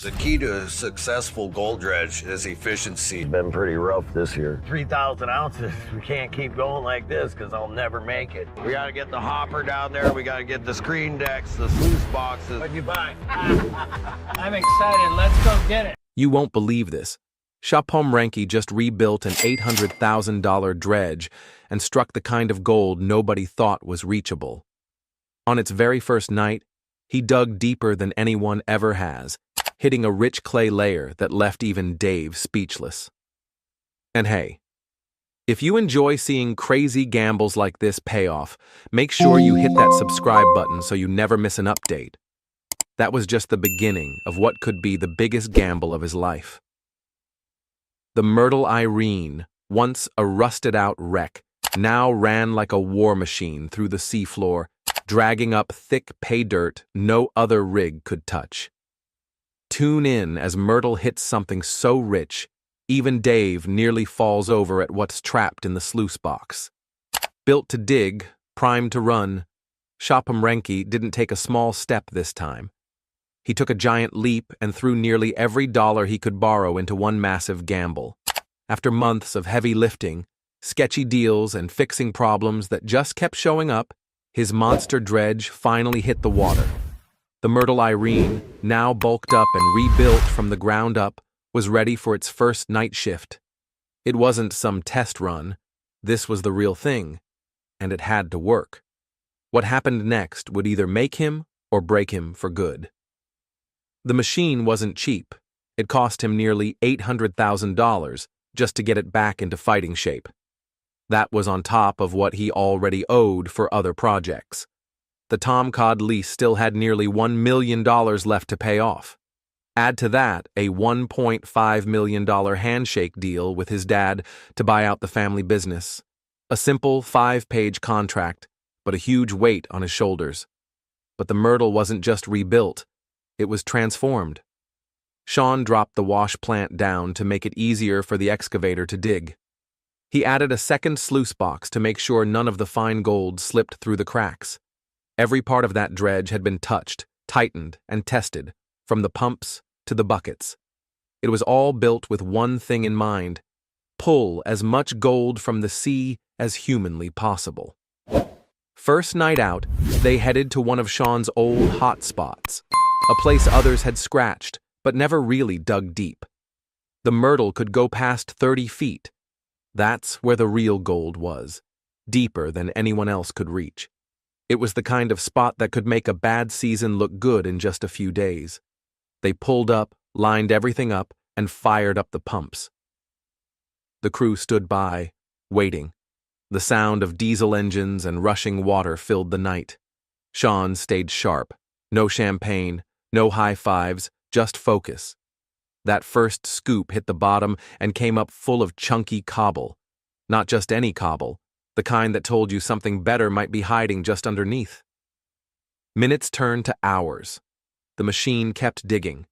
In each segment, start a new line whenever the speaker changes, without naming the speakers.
The key to a successful gold dredge is efficiency.
It's been pretty rough this year.
3,000 ounces. We can't keep going like this because I'll never make it. We got to get the hopper down there. We got to get the screen decks, the sluice boxes.
What'd you buy? I'm excited. Let's go get it.
You won't believe this. Pomrenke just rebuilt an $800,000 dredge and struck the kind of gold nobody thought was reachable. On its very first night, he dug deeper than anyone ever has, hitting a rich clay layer that left even Dave speechless. And hey, if you enjoy seeing crazy gambles like this pay off, make sure you hit that subscribe button so you never miss an update. That was just the beginning of what could be the biggest gamble of his life. The Myrtle Irene, once a rusted-out wreck, now ran like a war machine through the seafloor, dragging up thick pay dirt no other rig could touch. Tune in as Myrtle hits something so rich, even Dave nearly falls over at what's trapped in the sluice box. Built to dig, primed to run, Pomrenke didn't take a small step this time. He took a giant leap and threw nearly every dollar he could borrow into one massive gamble. After months of heavy lifting, sketchy deals, and fixing problems that just kept showing up, his monster dredge finally hit the water. The Myrtle Irene, now bulked up and rebuilt from the ground up, was ready for its first night shift. It wasn't some test run. This was the real thing, and it had to work. What happened next would either make him or break him for good. The machine wasn't cheap. It cost him nearly $800,000 just to get it back into fighting shape. That was on top of what he already owed for other projects. The Tom Cod lease still had nearly $1 million left to pay off. Add to that a $1.5 million handshake deal with his dad to buy out the family business. A simple 5-page contract, but a huge weight on his shoulders. But the Myrtle wasn't just rebuilt, it was transformed. Shawn dropped the wash plant down to make it easier for the excavator to dig. He added a second sluice box to make sure none of the fine gold slipped through the cracks. Every part of that dredge had been touched, tightened, and tested, from the pumps to the buckets. It was all built with one thing in mind: pull as much gold from the sea as humanly possible. First night out, they headed to one of Shawn's old hot spots, a place others had scratched but never really dug deep. The Myrtle could go past 30 feet. That's where the real gold was, deeper than anyone else could reach. It was the kind of spot that could make a bad season look good in just a few days. They pulled up, lined everything up, and fired up the pumps. The crew stood by, waiting. The sound of diesel engines and rushing water filled the night. Shawn stayed sharp. No champagne, no high fives, just focus. That first scoop hit the bottom and came up full of chunky cobble. Not just any cobble, the kind that told you something better might be hiding just underneath. Minutes turned to hours. The machine kept digging.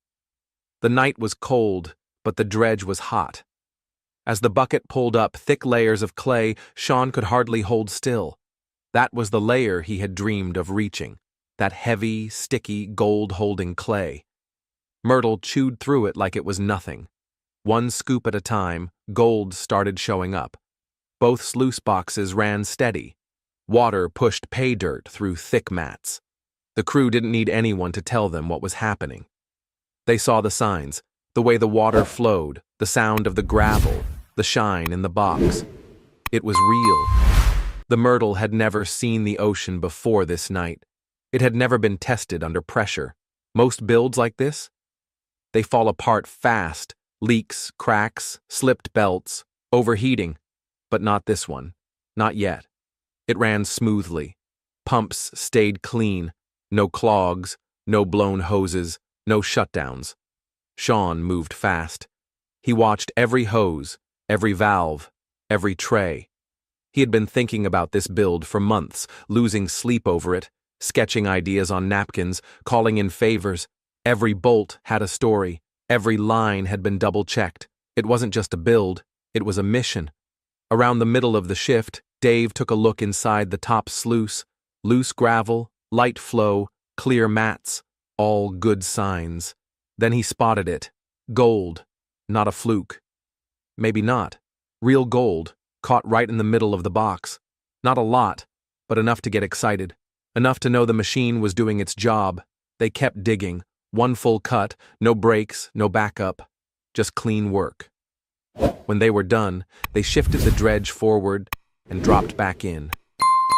The night was cold, but the dredge was hot. As the bucket pulled up thick layers of clay, Shawn could hardly hold still. That was the layer he had dreamed of reaching, that heavy, sticky, gold-holding clay. Myrtle chewed through it like it was nothing. One scoop at a time, gold started showing up. Both sluice boxes ran steady. Water pushed pay dirt through thick mats. The crew didn't need anyone to tell them what was happening. They saw the signs, the way the water flowed, the sound of the gravel, the shine in the box. It was real. The Myrtle had never seen the ocean before this night. It had never been tested under pressure. Most builds like this? They fall apart fast. Leaks, cracks, slipped belts, overheating. But not this one. Not yet. It ran smoothly. Pumps stayed clean. No clogs, no blown hoses, no shutdowns. Shawn moved fast. He watched every hose, every valve, every tray. He had been thinking about this build for months, losing sleep over it, sketching ideas on napkins, calling in favors. Every bolt had a story. Every line had been double-checked. It wasn't just a build, it was a mission. Around the middle of the shift, Dave took a look inside the top sluice. Loose gravel, light flow, clear mats, all good signs. Then he spotted it. Gold. Not a fluke. Maybe not. Real gold, caught right in the middle of the box. Not a lot, but enough to get excited. Enough to know the machine was doing its job. They kept digging. One full cut, no breaks, no backup. Just clean work. When they were done, they shifted the dredge forward and dropped back in.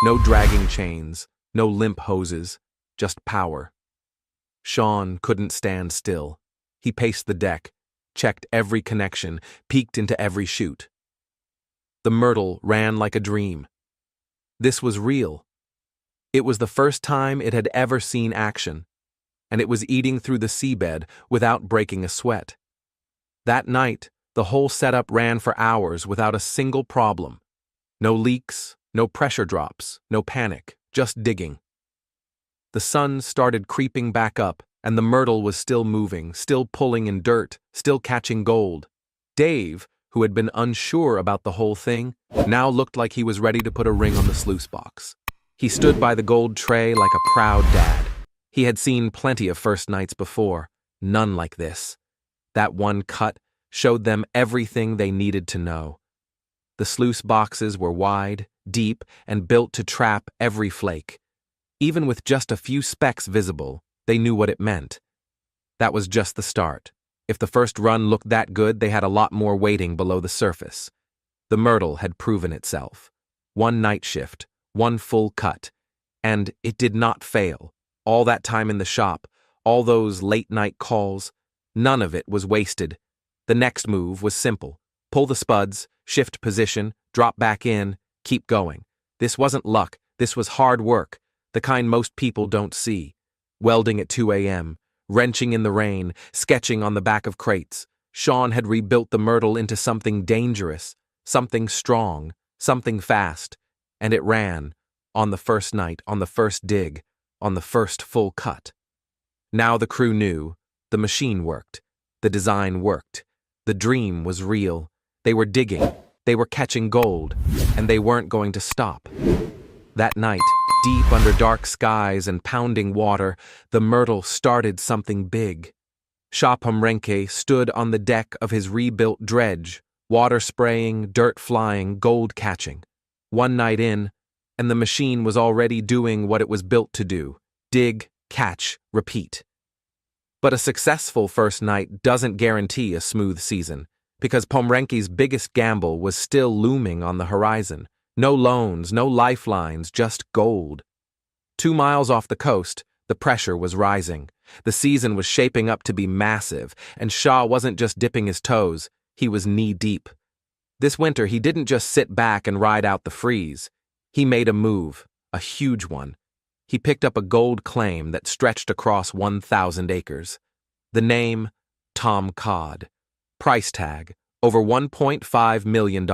No dragging chains, no limp hoses, just power. Shawn couldn't stand still. He paced the deck, checked every connection, peeked into every chute. The Myrtle ran like a dream. This was real. It was the first time it had ever seen action, and it was eating through the seabed without breaking a sweat. That night, the whole setup ran for hours without a single problem. No leaks, no pressure drops, no panic, just digging. The sun started creeping back up, and the Myrtle was still moving, still pulling in dirt, still catching gold. Dave, who had been unsure about the whole thing, now looked like he was ready to put a ring on the sluice box. He stood by the gold tray like a proud dad. He had seen plenty of first nights before, none like this. That one cut showed them everything they needed to know. The sluice boxes were wide, deep, and built to trap every flake. Even with just a few specks visible, they knew what it meant. That was just the start. If the first run looked that good, they had a lot more waiting below the surface. The Myrtle had proven itself. One night shift, one full cut, and it did not fail. All that time in the shop, all those late-night calls, none of it was wasted. The next move was simple. Pull the spuds, shift position, drop back in, keep going. This wasn't luck, this was hard work, the kind most people don't see. Welding at 2 a.m., wrenching in the rain, sketching on the back of crates, Shawn had rebuilt the Myrtle into something dangerous, something strong, something fast, and it ran, on the first night, on the first dig, on the first full cut. Now the crew knew, the machine worked, the design worked, the dream was real, they were digging, they were catching gold, and they weren't going to stop. That night, deep under dark skies and pounding water, the Myrtle started something big. Pomrenke stood on the deck of his rebuilt dredge, water spraying, dirt flying, gold catching. One night in, and the machine was already doing what it was built to do: dig, catch, repeat. But a successful first night doesn't guarantee a smooth season, because Pomrenke's biggest gamble was still looming on the horizon. No loans, no lifelines, just gold. 2 miles off the coast, the pressure was rising. The season was shaping up to be massive, and Shaw wasn't just dipping his toes, he was knee-deep. This winter, he didn't just sit back and ride out the freeze. He made a move, a huge one. He picked up a gold claim that stretched across 1,000 acres. The name, Tom Cod. Price tag, over $1.5 million.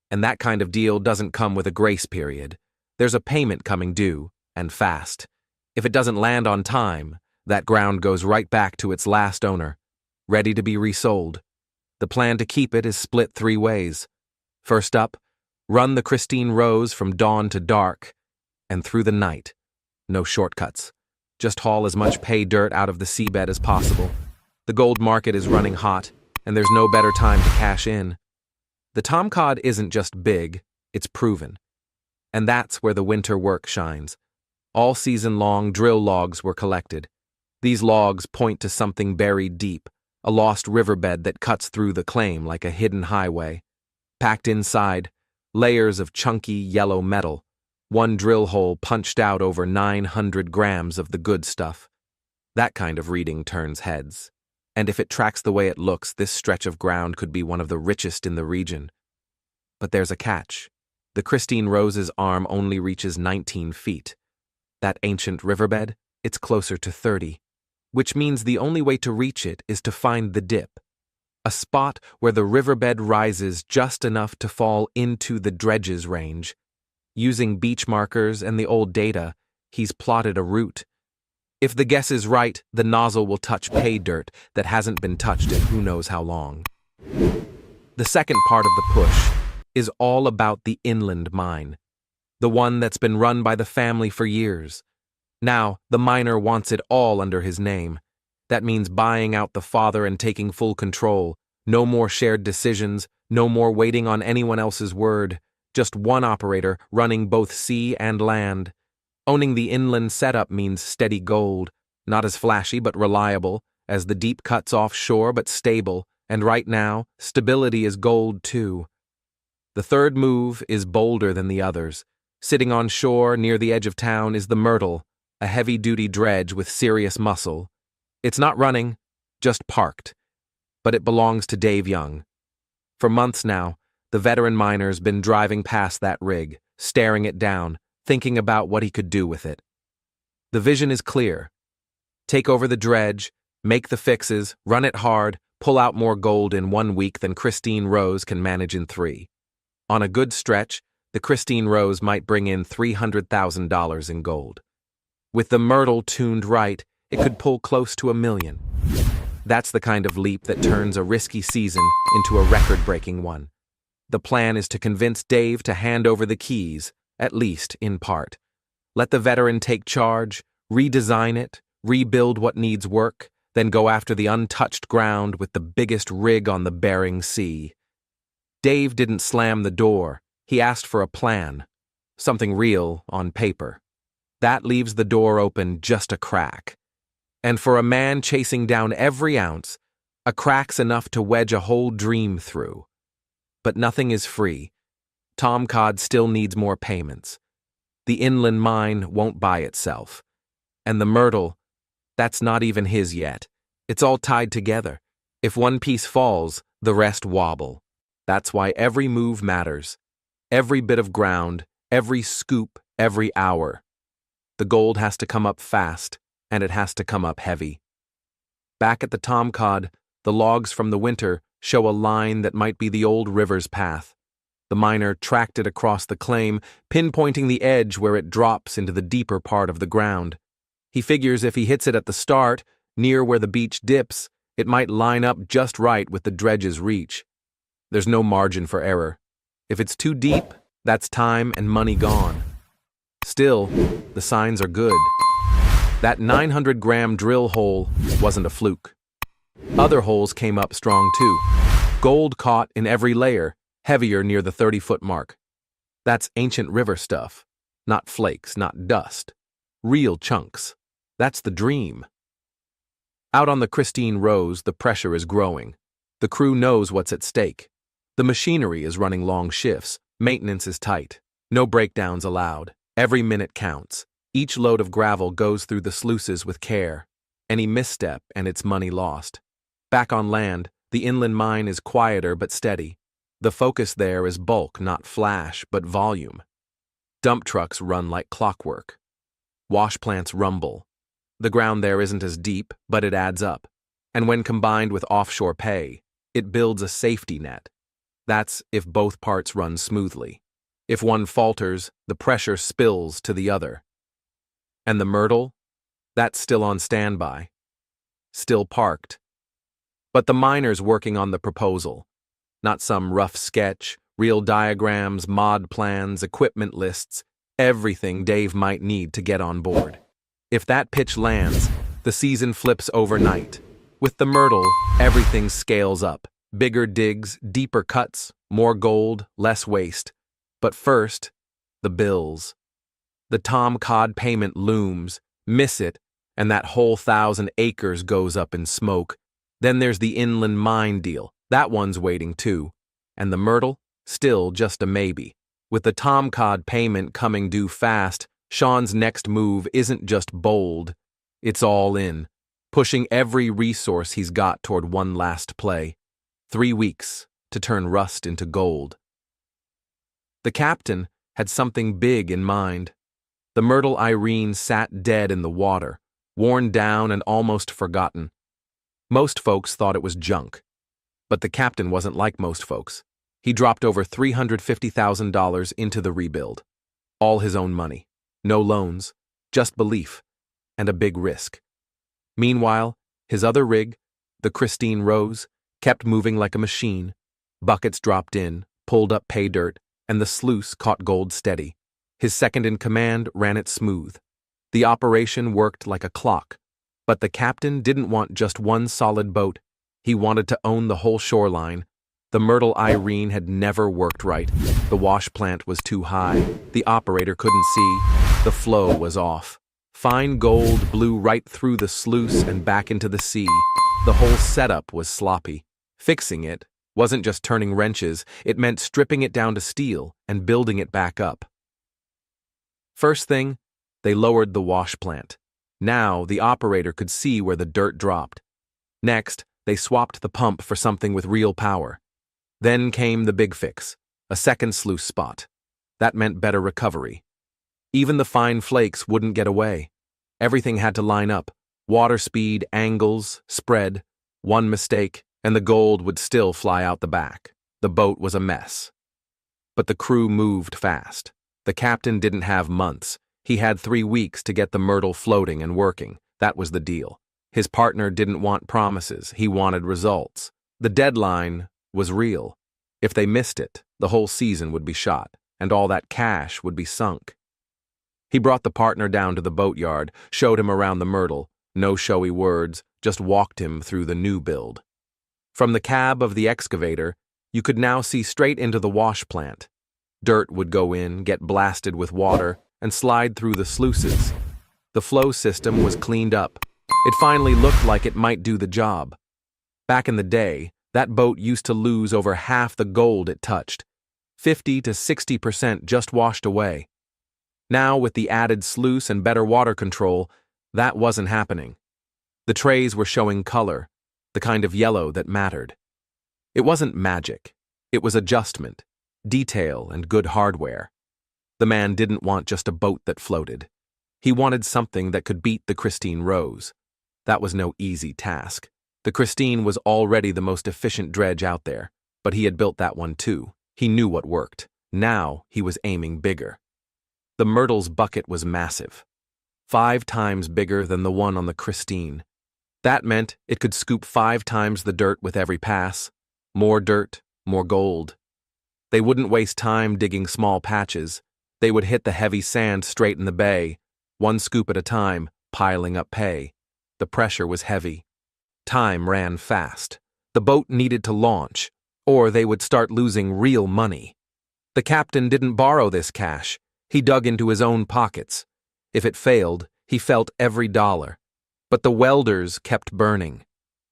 And that kind of deal doesn't come with a grace period. There's a payment coming due, and fast. If it doesn't land on time, that ground goes right back to its last owner, ready to be resold. The plan to keep it is split 3 ways. First up, run the Christine Rose from dawn to dark, and through the night. No shortcuts. Just haul as much pay dirt out of the seabed as possible. The gold market is running hot, and there's no better time to cash in. The Tom Cod isn't just big, it's proven. And that's where the winter work shines. All season long, drill logs were collected. These logs point to something buried deep, a lost riverbed that cuts through the claim like a hidden highway. Packed inside, layers of chunky yellow metal. One drill hole punched out over 900 grams of the good stuff. That kind of reading turns heads. And if it tracks the way it looks, this stretch of ground could be one of the richest in the region. But there's a catch. The Christine Rose's arm only reaches 19 feet. That ancient riverbed, it's closer to 30, which means the only way to reach it is to find the dip, a spot where the riverbed rises just enough to fall into the dredge's range. Using beach markers and the old data, he's plotted a route. If the guess is right, the nozzle will touch pay dirt that hasn't been touched in who knows how long. The second part of the push is all about the inland mine, the one that's been run by the family for years. Now, the miner wants it all under his name. That means buying out the father and taking full control. No more shared decisions, no more waiting on anyone else's word. Just one operator running both sea and land. Owning the inland setup means steady gold, not as flashy but reliable, as the deep cuts offshore but stable, and right now, stability is gold too. The third move is bolder than the others. Sitting on shore near the edge of town is the Myrtle, a heavy-duty dredge with serious muscle. It's not running, just parked, but it belongs to Dave Young. For months now, the veteran miner's been driving past that rig, staring it down, thinking about what he could do with it. The vision is clear. Take over the dredge, make the fixes, run it hard, pull out more gold in 1 week than Christine Rose can manage in 3. On a good stretch, the Christine Rose might bring in $300,000 in gold. With the Myrtle tuned right, it could pull close to $1 million. That's the kind of leap that turns a risky season into a record-breaking one. The plan is to convince Dave to hand over the keys, at least in part. Let the veteran take charge, redesign it, rebuild what needs work, then go after the untouched ground with the biggest rig on the Bering Sea. Dave didn't slam the door. He asked for a plan, something real on paper. That leaves the door open just a crack. And for a man chasing down every ounce, a crack's enough to wedge a whole dream through. But nothing is free. Tom Cod still needs more payments. The inland mine won't buy itself. And the Myrtle, that's not even his yet. It's all tied together. If one piece falls, the rest wobble. That's why every move matters. Every bit of ground, every scoop, every hour. The gold has to come up fast, and it has to come up heavy. Back at the Tom Cod, the logs from the winter show a line that might be the old river's path. The miner tracked it across the claim, pinpointing the edge where it drops into the deeper part of the ground. He figures if he hits it at the start, near where the beach dips, it might line up just right with the dredge's reach. There's no margin for error. If it's too deep, that's time and money gone. Still, the signs are good. That 900-gram drill hole wasn't a fluke. Other holes came up strong too. Gold caught in every layer, heavier near the 30-foot mark. That's ancient river stuff. Not flakes, not dust. Real chunks. That's the dream. Out on the Christine Rose, the pressure is growing. The crew knows what's at stake. The machinery is running long shifts. Maintenance is tight. No breakdowns allowed. Every minute counts. Each load of gravel goes through the sluices with care. Any misstep and it's money lost. Back on land, the inland mine is quieter but steady. The focus there is bulk, not flash, but volume. Dump trucks run like clockwork. Wash plants rumble. The ground there isn't as deep, but it adds up. And when combined with offshore pay, it builds a safety net. That's if both parts run smoothly. If one falters, the pressure spills to the other. And the Myrtle? That's still on standby. Still parked. But the miner's working on the proposal. Not some rough sketch, real diagrams, mod plans, equipment lists, everything Dave might need to get on board. If that pitch lands, the season flips overnight. With the Myrtle, everything scales up. Bigger digs, deeper cuts, more gold, less waste. But first, the bills. The Tom Cod payment looms. Miss it, and that whole 1,000 acres goes up in smoke. Then there's the inland mine deal. That one's waiting too. And the Myrtle? Still just a maybe. With the Tom Cod payment coming due fast, Shawn's next move isn't just bold. It's all in, pushing every resource he's got toward one last play. 3 weeks to turn rust into gold. The captain had something big in mind. The Myrtle Irene sat dead in the water, worn down and almost forgotten. Most folks thought it was junk. But the captain wasn't like most folks. He dropped over $350,000 into the rebuild. All his own money. No loans, just belief, and a big risk. Meanwhile, his other rig, the Christine Rose, kept moving like a machine. Buckets dropped in, pulled up pay dirt, and the sluice caught gold steady. His second in command ran it smooth. The operation worked like a clock. But the captain didn't want just one solid boat. He wanted to own the whole shoreline. The Myrtle Irene had never worked right. The wash plant was too high. The operator couldn't see. The flow was off. Fine gold blew right through the sluice and back into the sea. The whole setup was sloppy. Fixing it wasn't just turning wrenches, it meant stripping it down to steel and building it back up. First thing, they lowered the wash plant. Now the operator could see where the dirt dropped. Next, they swapped the pump for something with real power. Then came the big fix, a second sluice spot. That meant better recovery. Even the fine flakes wouldn't get away. Everything had to line up. Water speed, angles, spread. One mistake, and the gold would still fly out the back. The boat was a mess. But the crew moved fast. The captain didn't have months. He had 3 weeks to get the Myrtle floating and working. That was the deal. His partner didn't want promises. He wanted results. The deadline was real. If they missed it, the whole season would be shot, and all that cash would be sunk. He brought the partner down to the boatyard, showed him around the Myrtle. No showy words, just walked him through the new build. From the cab of the excavator, you could now see straight into the wash plant. Dirt would go in, get blasted with water, and slide through the sluices. The flow system was cleaned up. It finally looked like it might do the job. Back in the day, that boat used to lose over half the gold it touched. 50 to 60% just washed away. Now, with the added sluice and better water control, that wasn't happening. The trays were showing color, the kind of yellow that mattered. It wasn't magic. It was adjustment, detail, and good hardware. The man didn't want just a boat that floated. He wanted something that could beat the Christine Rose. That was no easy task. The Christine was already the most efficient dredge out there, but he had built that one too. He knew what worked. Now he was aiming bigger. The Myrtle's bucket was massive, 5 times bigger than the one on the Christine. That meant it could scoop 5 times the dirt with every pass. More dirt, more gold. They wouldn't waste time digging small patches. They would hit the heavy sand straight in the bay, one scoop at a time, piling up pay. The pressure was heavy. Time ran fast. The boat needed to launch, or they would start losing real money. The captain didn't borrow this cash. He dug into his own pockets. If it failed, he felt every dollar. But the welders kept burning.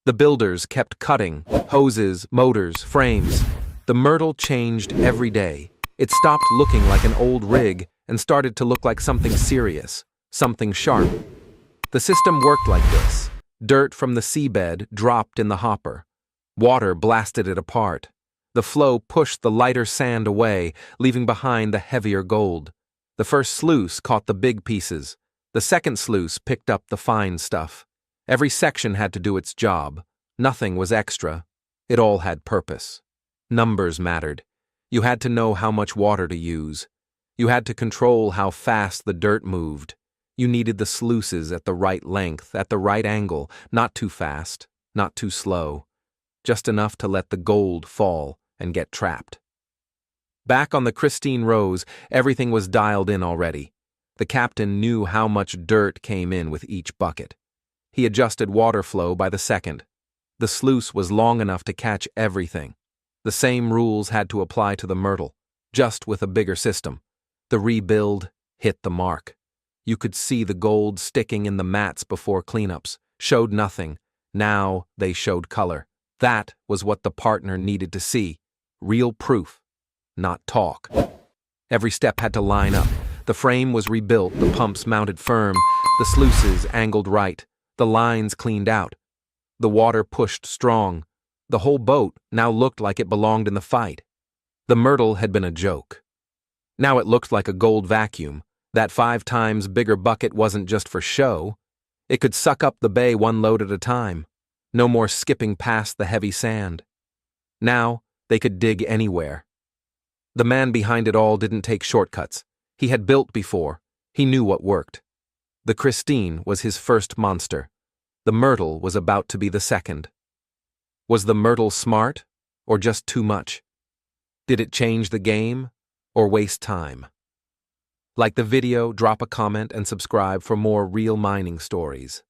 The builders kept cutting, hoses, motors, frames. The Myrtle changed every day. It stopped looking like an old rig and started to look like something serious, something sharp. The system worked like this. Dirt from the seabed dropped in the hopper. Water blasted it apart. The flow pushed the lighter sand away, leaving behind the heavier gold. The first sluice caught the big pieces. The second sluice picked up the fine stuff. Every section had to do its job. Nothing was extra. It all had purpose. Numbers mattered. You had to know how much water to use. You had to control how fast the dirt moved. You needed the sluices at the right length, at the right angle, not too fast, not too slow. Just enough to let the gold fall and get trapped. Back on the Christine Rose, everything was dialed in already. The captain knew how much dirt came in with each bucket. He adjusted water flow by the second. The sluice was long enough to catch everything. The same rules had to apply to the Myrtle, just with a bigger system. The rebuild hit the mark. You could see the gold sticking in the mats before cleanups, showed nothing. Now they showed color. That was what the partner needed to see. Real proof, not talk. Every step had to line up. The frame was rebuilt, the pumps mounted firm, the sluices angled right, the lines cleaned out. The water pushed strong. The whole boat now looked like it belonged in the fight. The Myrtle had been a joke. Now it looked like a gold vacuum. That 5 times bigger bucket wasn't just for show. It could suck up the bay one load at a time. No more skipping past the heavy sand. Now they could dig anywhere. The man behind it all didn't take shortcuts. He had built before. He knew what worked. The Christine was his first monster. The Myrtle was about to be the second. Was the Myrtle smart, or just too much? Did it change the game, or waste time? Like the video, drop a comment, and subscribe for more real mining stories.